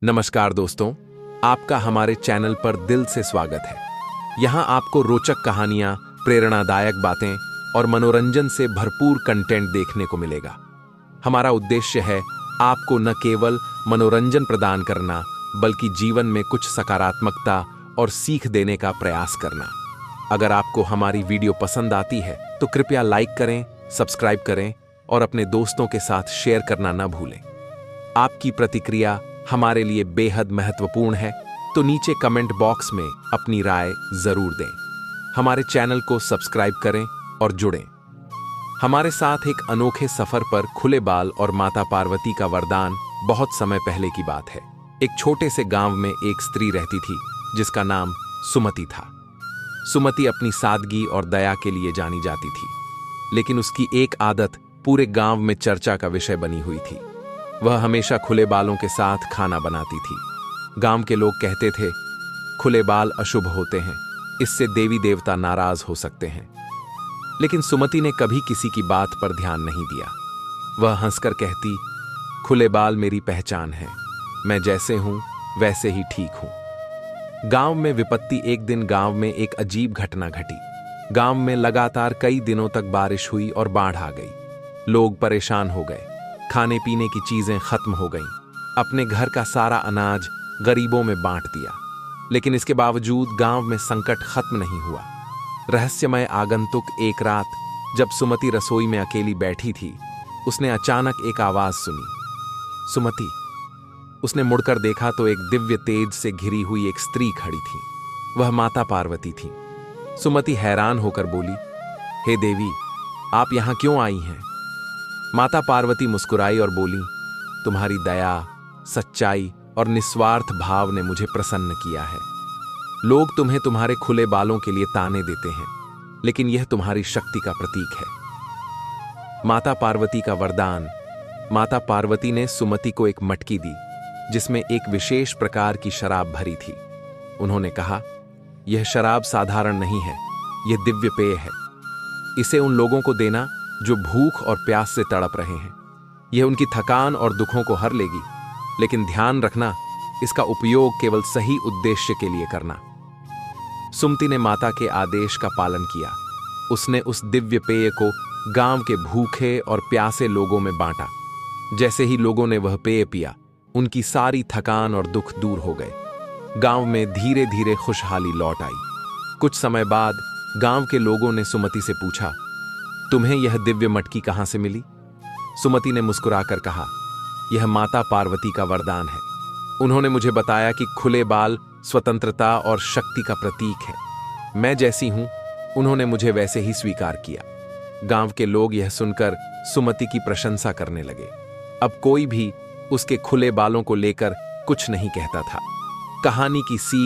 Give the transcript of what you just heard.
नमस्कार दोस्तों, आपका हमारे चैनल पर दिल से स्वागत है। यहाँ आपको रोचक कहानियाँ, प्रेरणादायक बातें और मनोरंजन से भरपूर कंटेंट देखने को मिलेगा। हमारा उद्देश्य है आपको न केवल मनोरंजन प्रदान करना, बल्कि जीवन में कुछ सकारात्मकता और सीख देने का प्रयास करना। अगर आपको हमारी वीडियो पसंद आती है तो कृपया लाइक करें, सब्सक्राइब करें और अपने दोस्तों के साथ शेयर करना न भूलें। आपकी प्रतिक्रिया हमारे लिए बेहद महत्वपूर्ण है, तो नीचे कमेंट बॉक्स में अपनी राय जरूर दें। हमारे चैनल को सब्सक्राइब करें और जुड़ें। हमारे साथ एक अनोखे सफर पर खुले बाल और माता पार्वती का वरदान बहुत समय पहले की बात है। एक छोटे से गांव में एक स्त्री रहती थी जिसका नाम सुमति था। सुमति अपनी सादगी और दया के लिए जानी जाती थी, लेकिन उसकी एक आदत पूरे गांव में चर्चा का विषय बनी हुई थी। वह हमेशा खुले बालों के साथ खाना बनाती थी। गांव के लोग कहते थे, खुले बाल अशुभ होते हैं, इससे देवी देवता नाराज हो सकते हैं। लेकिन सुमति ने कभी किसी की बात पर ध्यान नहीं दिया। वह हंसकर कहती, खुले बाल मेरी पहचान है, मैं जैसे हूं वैसे ही ठीक हूं। गांव में विपत्ति। एक दिन गांव में एक अजीब घटना घटी। गांव में लगातार कई दिनों तक बारिश हुई और बाढ़ आ गई। लोग परेशान हो गए। खाने पीने की चीजें खत्म हो गईं। अपने घर का सारा अनाज गरीबों में बांट दिया। लेकिन इसके बावजूद गांव में संकट खत्म नहीं हुआ। रहस्यमय आगंतुक। एक रात जब सुमति रसोई में अकेली बैठी थी, उसने अचानक एक आवाज सुनी, सुमति। उसने मुड़कर देखा तो एक दिव्य तेज से घिरी हुई एक स्त्री खड़ी थी। वह माता पार्वती थी। सुमति हैरान होकर बोली, हे देवी, आप यहां क्यों आई हैं? माता पार्वती मुस्कुराई और बोली, तुम्हारी दया, सच्चाई और निस्वार्थ भाव ने मुझे प्रसन्न किया है। लोग तुम्हें तुम्हारे खुले बालों के लिए ताने देते हैं, लेकिन यह तुम्हारी शक्ति का प्रतीक है। माता पार्वती का वरदान। माता पार्वती ने सुमति को एक मटकी दी जिसमें एक विशेष प्रकार की शराब भरी थी। उन्होंने कहा, यह शराब साधारण नहीं है, यह दिव्य पेय है। इसे उन लोगों को देना जो भूख और प्यास से तड़प रहे हैं। यह उनकी थकान और दुखों को हर लेगी, लेकिन ध्यान रखना, इसका उपयोग केवल सही उद्देश्य के लिए करना। सुमति ने माता के आदेश का पालन किया। उसने उस दिव्य पेय को गांव के भूखे और प्यासे लोगों में बांटा। जैसे ही लोगों ने वह पेय पिया, उनकी सारी थकान और दुख दूर हो गए। गांव में धीरे धीरे खुशहाली लौट आई। कुछ समय बाद गांव के लोगों ने सुमति से पूछा, तुम्हें यह दिव्य मटकी कहां से मिली? सुमति ने मुस्कुराकर कहा, यह माता पार्वती का वरदान है। उन्होंने मुझे बताया कि खुले बाल स्वतंत्रता और शक्ति का प्रतीक है। मैं जैसी हूं, उन्होंने मुझे वैसे ही स्वीकार किया। गांव के लोग यह सुनकर सुमति की प्रशंसा करने लगे। अब कोई भी उसके खुले बालों को लेकर कुछ नहीं कहता था। कहानी की सीख।